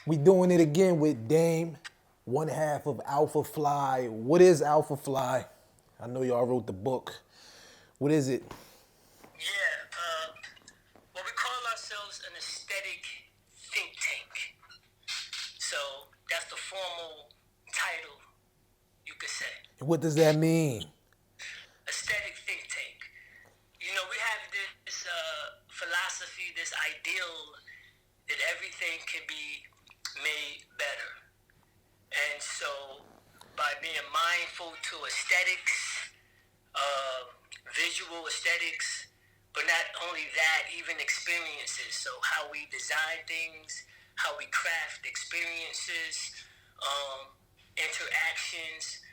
We doing it again with Dame, one half of Alphafly. What is Alphafly? I know y'all wrote the book. What is it? Yeah, well, we call ourselves an aesthetic think tank. So that's the formal title, you could say. What does that mean? Aesthetic think tank. You know, we have this philosophy, this ideal that everything can be made better. And so by being mindful to aesthetics, visual aesthetics, but not only that, even experiences. So how we design things, how we craft experiences, interactions,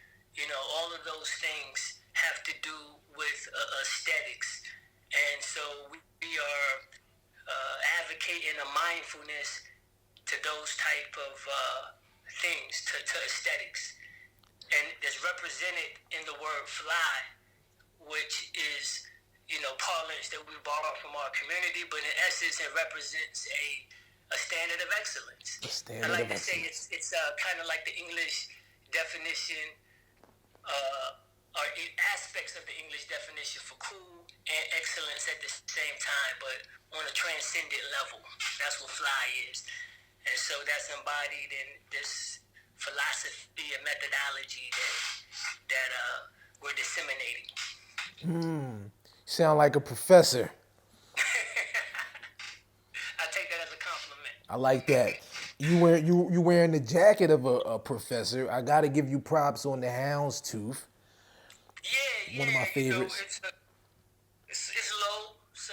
all of those things have to do with aesthetics. And so we are advocating a mindfulness to those type of things, to aesthetics. And it's represented in the word fly, which is, parlance that we borrow from our community, but in essence, it represents a standard of excellence. A standard I like of to say excellence. it's kind of like the English definition, or aspects of the English definition for cool and excellence at the same time, but on a transcendent level. That's what fly is. And so that's embodied in this philosophy and methodology that we're disseminating. Sound like a professor. I take that as a compliment. I like that. You wearing the jacket of a professor. I gotta give you props on the houndstooth. Yeah, One of my yeah. favorites. It's low, so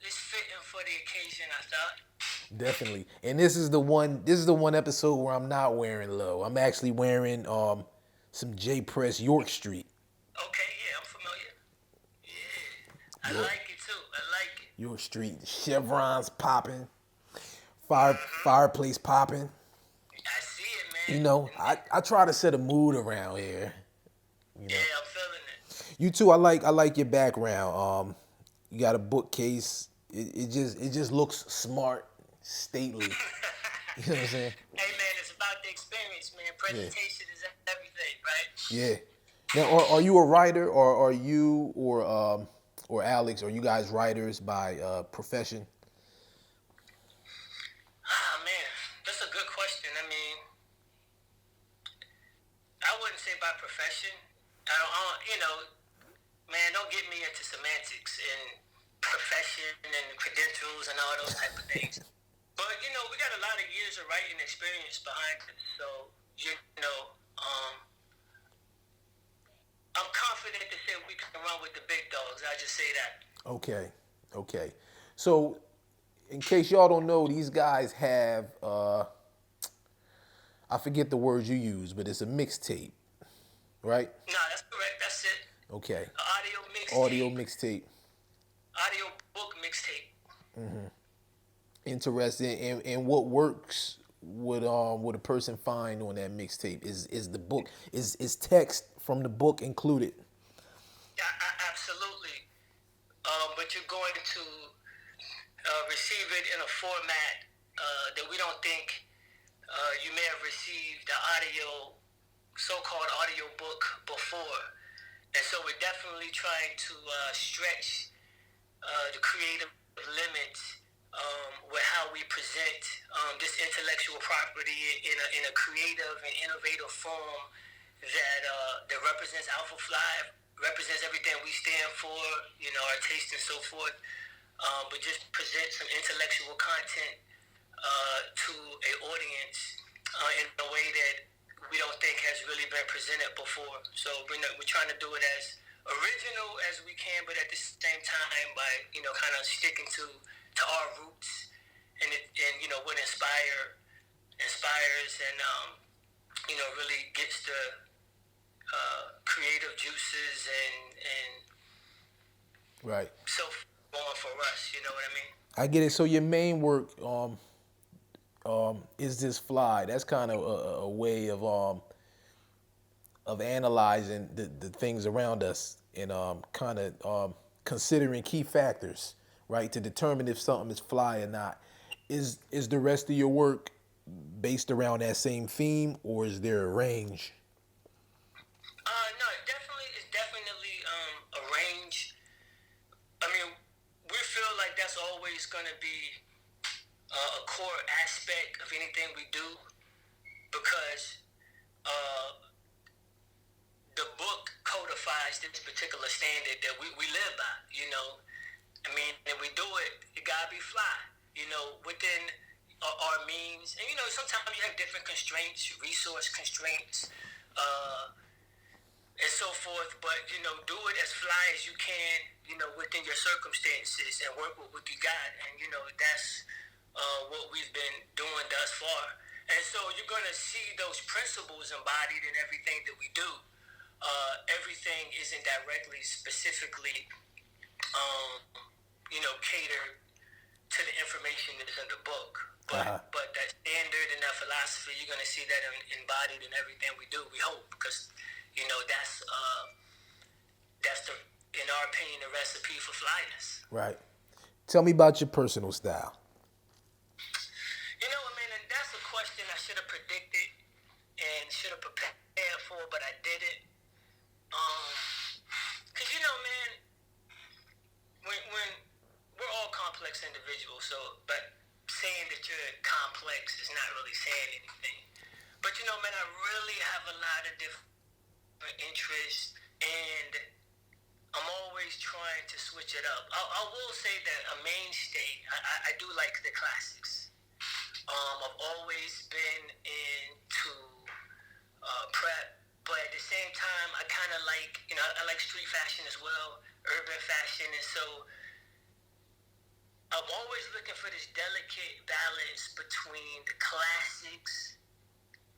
it's fitting for the occasion. I thought. Definitely. And this is the one episode where I'm not wearing low. I'm actually wearing some J Press York Street. Okay, yeah, I'm familiar. Yeah, I York, like it too. I like it. York Street. Chevrons popping. Fireplace popping. I see it, You man. know, I try to set a mood around here. You know. Yeah, I'm feeling it. You too, I like your background. You got a bookcase. It just looks smart, stately. You know what I'm saying? Hey, man, it's about the experience, man. Yeah. Presentation is everything, right? Yeah. Now, are you a writer, or are you or Alex? Are you guys writers by profession? Ah, man, that's a good question. I mean, I wouldn't say by profession. Man, don't get me into semantics and profession and credentials and all those type of things. But we got a lot of years of writing experience behind it. So you know, um, I'm confident to say we can run with the big dogs. I just say that. Okay, okay. So, in case y'all don't know, these guys have I forget the words you use, but it's a mixtape, right? No, that's correct. That's it. Okay. Audio Audio mixtape, mixtape. audio book mixtape. Interesting. And what works would a person find on that mixtape? Is the book is text from the book included? Absolutely. But you're going to receive it in a format that we don't think you may have received the so-called audio book before. And so we're definitely trying to stretch the creative limits with how we present this intellectual property in a creative and innovative form that represents Alphafly, represents everything we stand for, our taste and so forth, but just present some intellectual content to a audience in a way that we don't think has really been presented before. So we're trying to do it as original as we can, but at the same time by kind of sticking to our roots and what inspires and really gets the creative juices and Right. so going for us. You know what I mean? I get it. So your main work is this fly. That's kind of a way of analyzing the things around us and kind of considering key factors, right, to determine if something is fly or not. Is the rest of your work based around that same theme, or is there a range? No, it's definitely a range. I mean, we feel like that's always going to be a core aspect of anything we do because uh, the book codifies this particular standard that we live by, you know. I mean, and we do it, it gotta be fly, you know, within our means. And, you know, sometimes you have different constraints, resource constraints, and so forth. But, you know, do it as fly as you can, you know, within your circumstances and work with what you got. And, you know, that's what we've been doing thus far. And so you're going to see those principles embodied in everything that we do. Everything isn't directly, specifically, you know, catered to the information that's in the book. But that standard and that philosophy, you're going to see that embodied in everything we do. We hope, because you know that's the, in our opinion, the recipe for flyness. Right. Tell me about your personal style. You know, man, and that's a question I should have predicted and should have prepared for, but I didn't. Cause you know, man, when we're all complex individuals, so but saying that you're complex is not really saying anything. But you know, man, I really have a lot of different interests, and I'm always trying to switch it up. I will say that a mainstay, I do like the classics. I've always been into prep, but at the same time, I kind of like, you know, I like street fashion as well, urban fashion, and so I'm always looking for this delicate balance between the classics,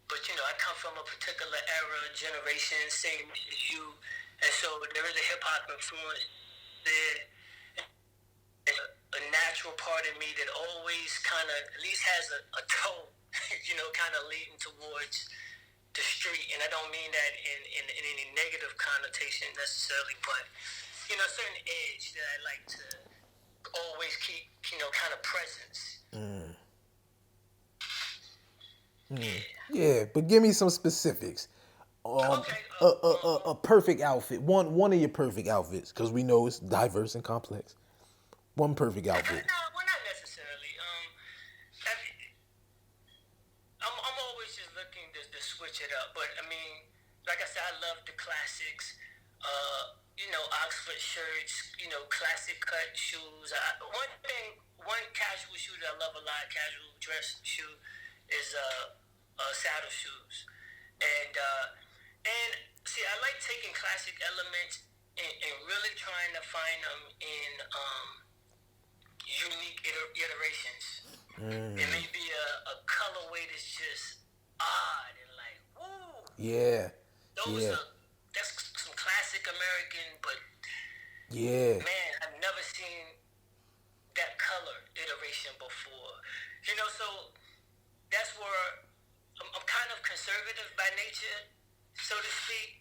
but you know, I come from a particular era, generation, same as you, and so there is a hip hop influence there, a natural part of me that always kind of at least has a toe, you know, kind of leading towards the street, and I don't mean that in any negative connotation necessarily, but you know, a certain edge that I like to always keep, you know, kind of presence. Yeah, but give me some specifics. Okay. A perfect outfit. One of your perfect outfits, because we know it's diverse and complex. One perfect outfit. No, well, not necessarily. I'm always just looking to switch it up, but I mean, like I said, I love the classics. You know, Oxford shirts. You know, classic cut shoes. One casual shoe that I love a lot, casual dress shoe, is saddle shoes, and see, I like taking classic elements and really trying to find them in unique iterations. It may be a colorway that's just odd and like, woo. Yeah. That's some classic American, but Yeah. man, I've never seen that color iteration before. You know, so that's where I'm kind of conservative by nature, so to speak.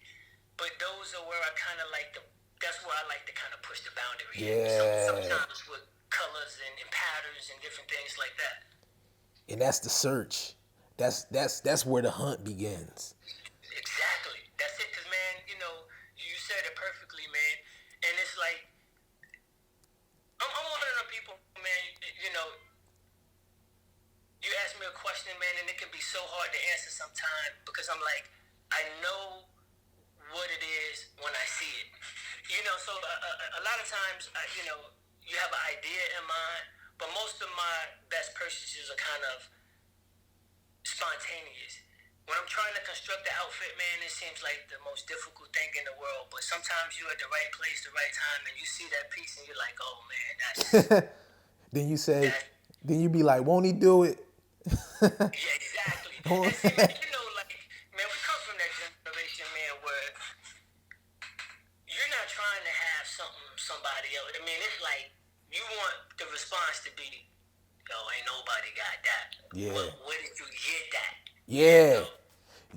But those are where I kind of like that's where I like to kind of push the boundary. Yeah. Sometimes with colors and patterns and different things like that. And that's the search. That's where the hunt begins. Exactly. That's it. Cause man, you know, you said it perfectly, man. And it's like, I'm one of them people, man. You know, you ask me a question, man, and it can be so hard to answer sometimes because I'm like, I know what it is when I see it. You know, so a lot of times, you know, you have an idea in mind, but most of my best purchases are kind of spontaneous. When I'm trying to construct the outfit, man, it seems like the most difficult thing in the world. But sometimes you're at the right place, the right time, and you see that piece, and you're like, "Oh man, that's." Then you be like, "Won't he do it?" Yeah, exactly. And see, man, you know, like, man, we come from that generation, man, where you're not trying to have somebody else. I mean, it's like you want the response to be, "Yo, ain't nobody got that." Yeah. Where did you get that? Yeah. You know?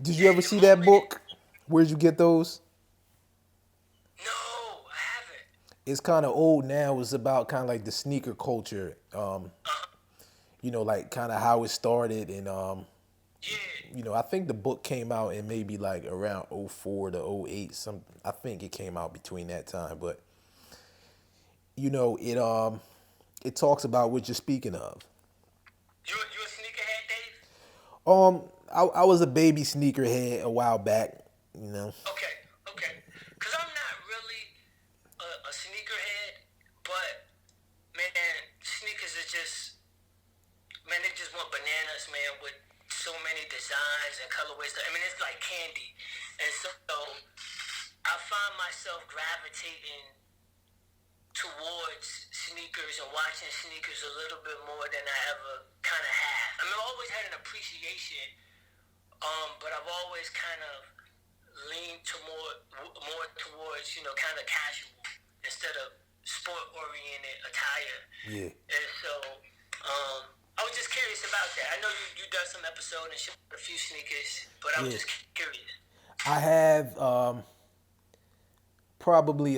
Did you ever see that book? Where'd you get those? No, I haven't. It's kind of old now. It's about kind of like the sneaker culture. you know, like kind of how it started. And, Yeah. you know, I think the book came out in maybe like around '04 to '08. I think it came out between that time. But, you know, it talks about what you're speaking of. You a sneakerhead, Dave? I was a baby sneakerhead a while back, you know. Okay, okay. Cause I'm not really a sneakerhead, but man, sneakers are just they just want bananas, man, with so many designs and colorways. I mean, it's like candy, and so I find myself gravitating towards sneakers and watching sneakers a little bit more than I ever kind of have. I mean, I've always had an appreciation, but I've always kind of leaned to more towards, you know, kind of casual instead of sport oriented attire. Yeah. And so I was just curious about that. I know you done some episode and showed a few sneakers, but I was just curious. I have probably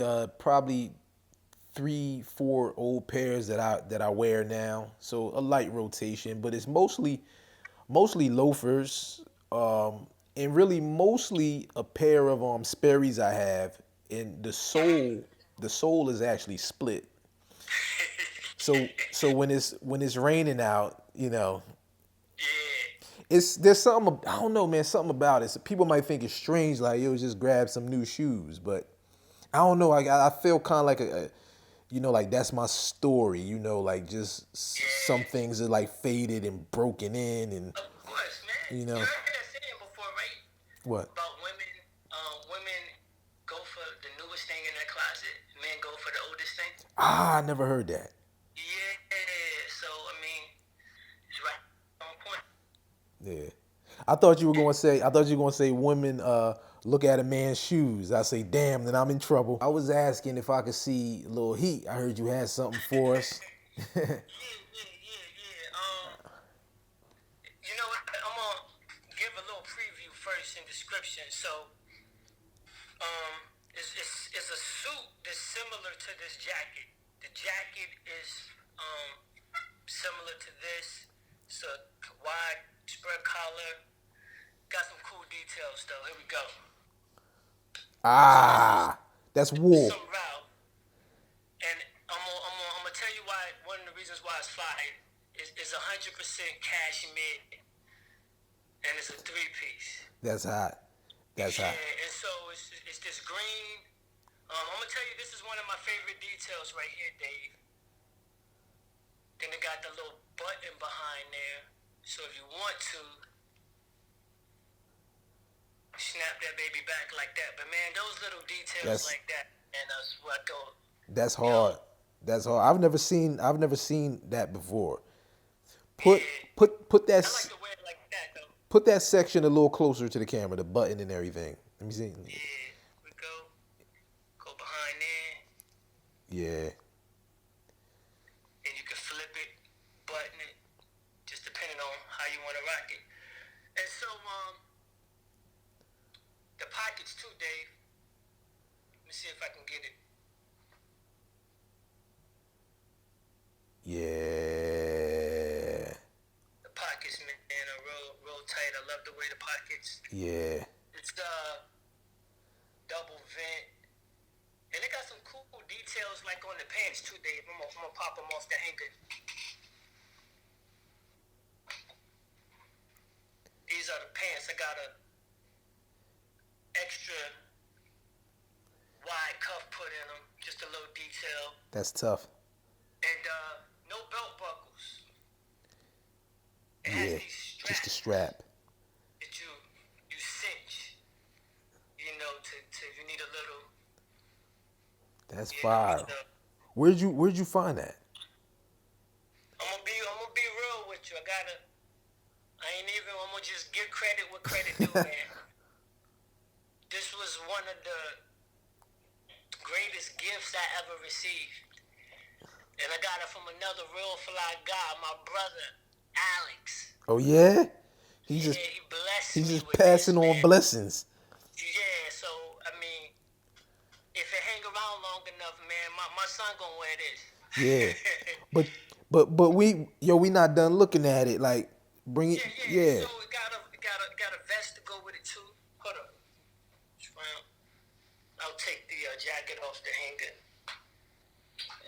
3-4 old pairs that I wear now. So a light rotation, but it's mostly loafers, and really mostly a pair of Sperry's I have, and the sole is actually split. So when it's raining out, you know, there's something, I don't know, man, something about it. So people might think it's strange, like yo, just grab some new shoes, but I don't know. I feel kind of like you know, like that's my story. You know, like just some things are like faded and broken in, and of course, man. you know. You heard that saying before, right? What? About women go for the newest thing in their closet, men go for the oldest thing. I never heard that. Yeah. So I mean, it's right on point. Yeah. I thought you were gonna say women look at a man's shoes. I say, damn, then I'm in trouble. I was asking if I could see a little heat. I heard you had something for us. Yeah. You know what? I'm gonna give a little preview first in description. So, it's a suit that's similar to this jacket. The jacket is similar to this. It's a wide spread collar. Got some cool details though. Here we go. That's wool. Some Ralph. And I'm gonna tell you why. One of the reasons why it's fire is 100% cashmere, and it's a 3-piece. That's hot. That's hot. Yeah, and so it's this green. I'm gonna tell you, this is one of my favorite details right here, Dave. Then it got the little button behind there, so if you want to snap that baby back like that. But man, those little details like that, and that's what I thought. That's hard. That's hard. I've never seen that before. Put that. I like to wear it like that though. Put that section a little closer to the camera, the button and everything. Let me see. Yeah, we go behind there. Yeah. And you can flip it, button it, just depending on how you want to rock it. And so the pockets too, Dave. Let me see if I can get it. Yeah. The pockets, man, are real tight. I love the way the pockets. Yeah. It's double vent, and they got some cool details like on the pants too, Dave. I'm gonna pop them off the hanger. These are the pants. I got a extra wide cuff put in them, just a little detail. That's tough. And no belt buckles. It has these straps just a strap. that you cinch. You know, to you need a little. That's fire. Where'd you find that? I'm gonna be real with you. I'm gonna just give credit where credit due, man. This was one of the greatest gifts I ever received. And I got it from another real fly guy, my brother, Alex. Oh yeah? He blessed me. He's just with passing this, on man. blessings. Yeah, so I mean, if it hang around long enough, man, my son gonna wear this. Yeah. But we not done looking at it. Like bring it, Yeah, yeah. yeah. So it got a vest to go with it too. Hold up. I'll take the jacket off the hanger,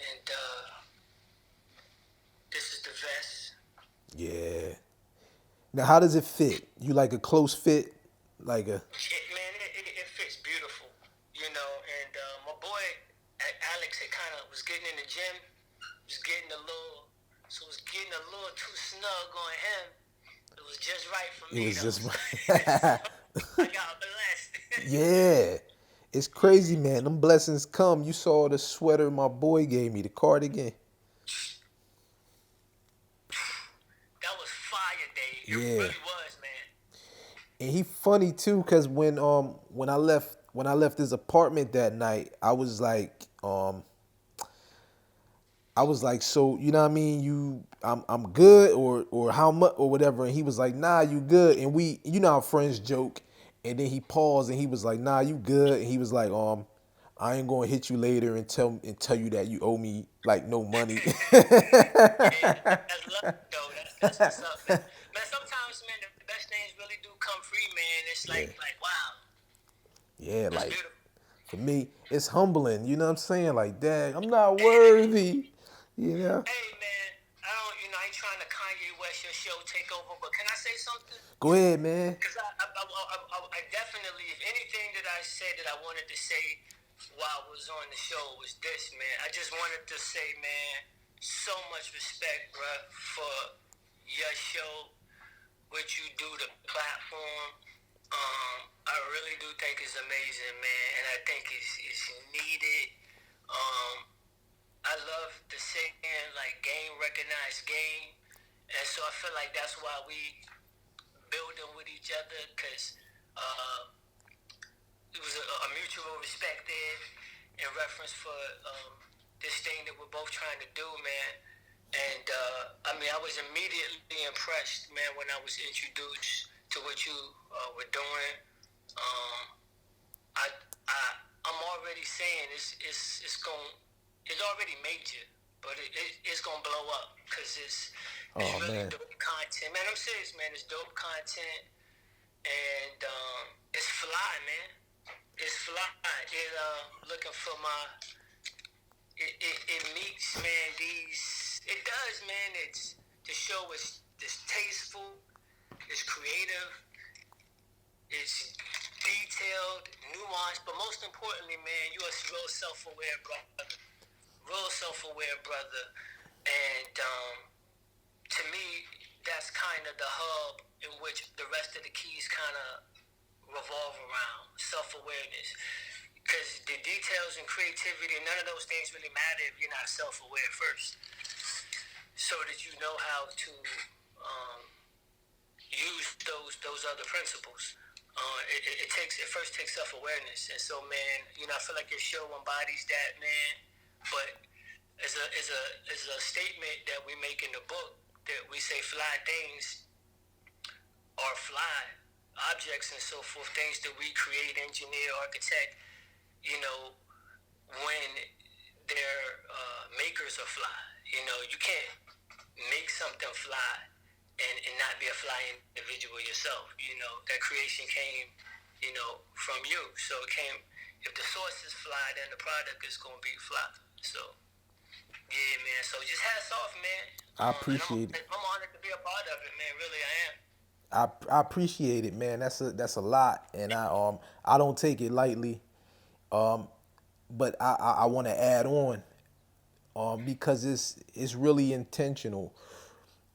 and this is the vest. Yeah. Now, how does it fit? You like a close fit, like a. It fits beautiful, you know. And my boy Alex had kind of was getting in the gym, was getting a little, so it was getting a little too snug on him. It was just right for It me was though. just. I got blessed. Yeah. It's crazy, man. Them blessings come. You saw the sweater my boy gave me, the cardigan. That was fire, Dave. It Yeah. really was, man. And he funny too, cause when I left his apartment that night, I was like, so you know what I mean? I'm good or how much or whatever. And he was like, nah, you good. And we, you know how friends joke. And then he paused and he was like, nah, you good. And he was like, I ain't gonna hit you later and tell you that you owe me like no money. Yeah, that's love, though. That's what's up, man. Man, sometimes, man, the best things really do come free, man. It's Yeah. like wow, Yeah, that's like beautiful. for me, it's humbling. You know what I'm saying? Like, dang, I'm not worthy. You know? Hey, man, I ain't trying to Kanye West your show take over, but can I say something? Go ahead, man. Because I definitely, if anything that I said that I wanted to say while I was on the show was this, man. I just wanted to say, man, so much respect, bruh, for your show, what you do, the platform. I really do think it's amazing, man, and I think it's needed. I love the saying, like, game recognized game, and so I feel like that's why we building with each other, because it was a mutual respect there in reference for this thing that we're both trying to do, man. And I mean, I was immediately impressed, man, when I was introduced to what you were doing. Um, I'm already saying it's already major, but it's gonna blow up because it's Oh really man. dope content, man. I'm serious, man. It's dope content, and it's fly, man. It's fly. It looking for my. It meets, man. It does, man. The show is tasteful. It's creative. It's detailed, nuanced, but most importantly, man, you're a real self-aware brother. Real self-aware brother, and to me, that's kind of the hub in which the rest of the keys kind of revolve around self-awareness. Because the details and creativity, none of those things really matter if you're not self-aware first. So that you know how to use those other principles. It first takes self-awareness, and so, man, I feel like your show embodies that, man. But as a statement that we make in the book, that we say fly things are fly objects and so forth, things that we create, engineer, architect, when their makers are fly. You can't make something fly and not be a fly individual yourself. That creation came, from you. So it came, if the source is fly, then the product is going to be fly. So, yeah, man. So just hats off, man. I appreciate it. I'm honored to be a part of it, man. Really, I am. I appreciate it, man. That's a lot, and I don't take it lightly. But I want to add on, because it's really intentional.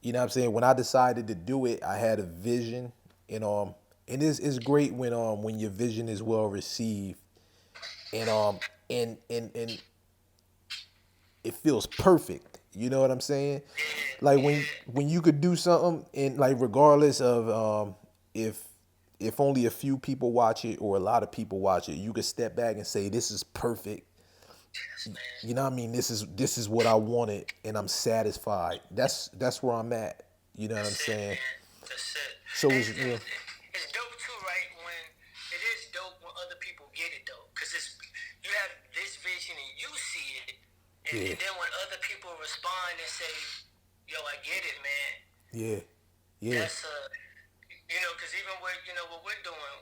You know what I'm saying? When I decided to do it, I had a vision, and it's great when your vision is well received, and it feels perfect. You know what I'm saying? Like when you could do something and like regardless of if only a few people watch it or a lot of people watch it, you could step back and say this is perfect. Yes, man. You know what I mean? This is what I wanted and I'm satisfied. That's where I'm at. You know what I'm saying? That's it. So And it's yeah. it's dope too, right? When it is dope when other people get it though, because you have this vision and you see it, and Yeah. then when other people respond and say, yo, I get it, man. Yeah, yeah, That's because even with what we're doing,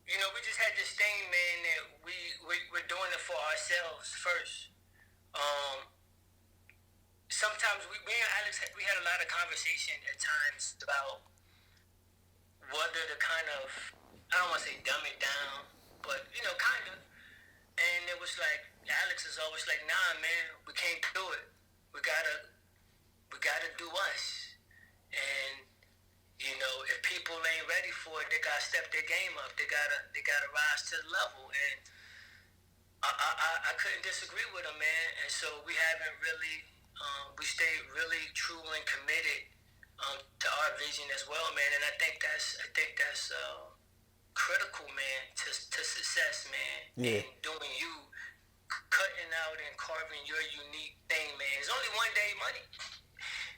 we just had this thing, man, that we're doing it for ourselves first. Um, Sometimes me and Alex, we had a lot of conversation at times about whether to kind of, I don't want to say dumb it down, but kind of. And it was like Alex is always like, nah, man, we can't do it. We gotta do us. And if people ain't ready for it, they gotta step their game up. They gotta rise to the level. And I couldn't disagree with him, man. And so we haven't really, we stayed really true and committed to our vision as well, man. And I think that's critical, man, to success, man. yeah. And doing you, cutting out and carving your unique thing, man. It's only one day money.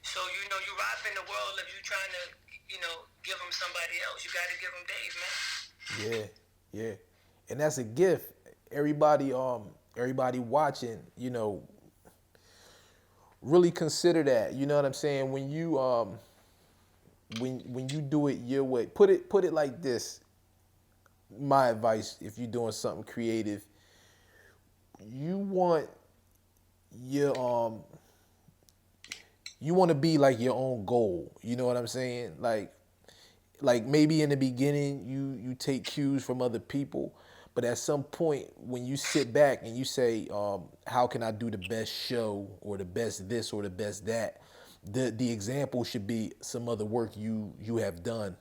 So you robbing the world if you trying to give them somebody else. You got to give them Dave, man. Yeah, yeah, and that's a gift. Everybody watching, really consider that. You know what I'm saying? When you when you do it your way, put it like this. My advice: if you're doing something creative, you want your you want to be like your own goal. You know what I'm saying? Like maybe in the beginning you take cues from other people, but at some point when you sit back and you say, how can I do the best show or the best this or the best that, the example should be some other work you have done.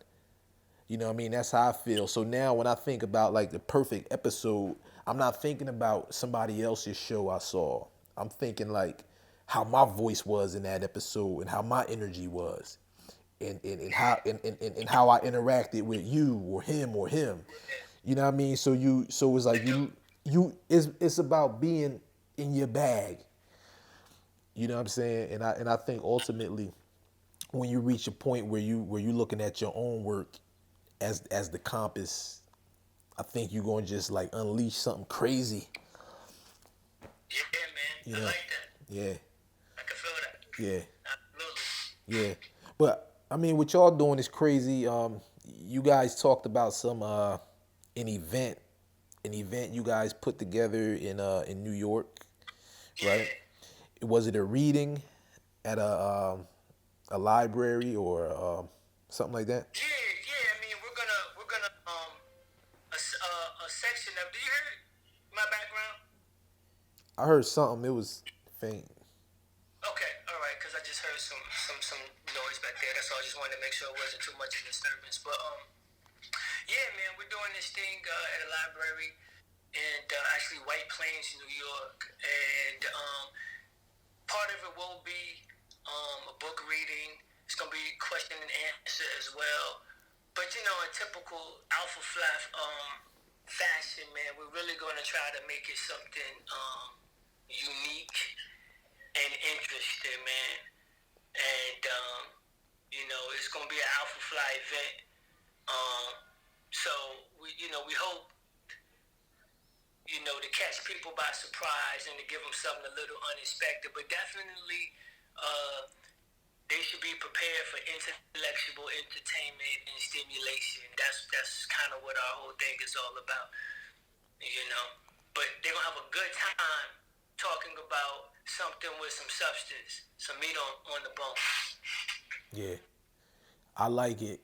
You know what I mean? That's how I feel. So now when I think about like the perfect episode, I'm not thinking about somebody else's show I saw. I'm thinking like how my voice was in that episode and how my energy was and how I interacted with you or him. You know what I mean? So it's like it's about being in your bag. You know what I'm saying? And I think ultimately when you reach a point where you're looking at your own work as the compass, I think you're gonna just like unleash something crazy. Yeah, man. You I know? like that. Yeah, I can feel that. yeah, Absolutely. yeah. But I mean, what y'all doing is crazy. You guys talked about some an event, an event you guys put together in New York, right? Yeah. Was it a reading at a library or something like that? Yeah, yeah. I mean, we're gonna a section of. Do you hear my background? I heard something. It was faint. Okay, all right. Because I just heard some noise back there. That's all. I just wanted to make sure it wasn't too much of a disturbance. But yeah, man, we're doing this thing at a library in actually White Plains, New York, and part of it will be a book reading. It's gonna be question and answer as well. But in typical Alphafly fashion, man, we're really gonna try to make it something unique and interesting, man. And it's gonna be an Alphafly event. Um, so we hope to catch people by surprise and to give them something a little unexpected, but definitely they should be prepared for intellectual entertainment and stimulation. That's kind of what our whole thing is all about, you know. But they're gonna have a good time talking about something with some substance, some meat on the bone. Yeah, I like it.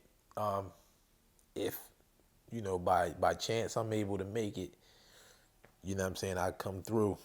If by chance I'm able to make it, you know what I'm saying, I come through.